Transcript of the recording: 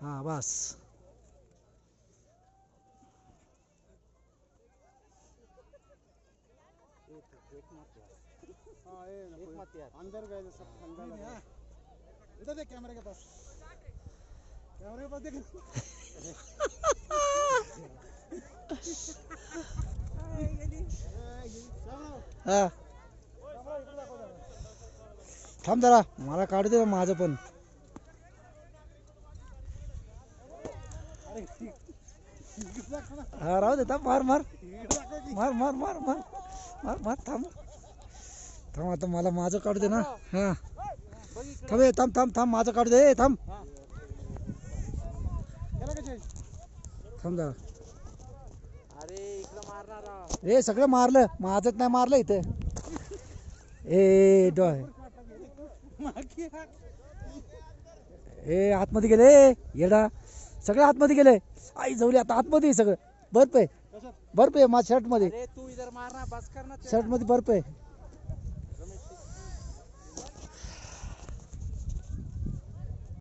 हाँ बस अंदर गए तो सब ठंडा लगा। इधर देख कैमरे के पास, कैमरे के पास देख। हा थांब जरा मला काढू दे माझं पण. हा राहू दे थांब. मार मार मार मार मार मार मार मार थांब थांब आता मला माझं काढू दे ना. हा थांब थांब थांब थांब माझं काढू दे. थांब थांब जरा. अरे इकडं मारणार. हे सगळं मारलं माझंच नाही मारलं इथं. ए डोय ए आतमध्ये गेले येडा. सगळे आतमध्ये गेले. आई जवली आता आतमध्ये सगळं. बर्फ आहे बर्फ आहे माझ्या शर्ट मध्ये. तू इधर मारना बस करना. शर्ट मध्ये बर्फ आहे.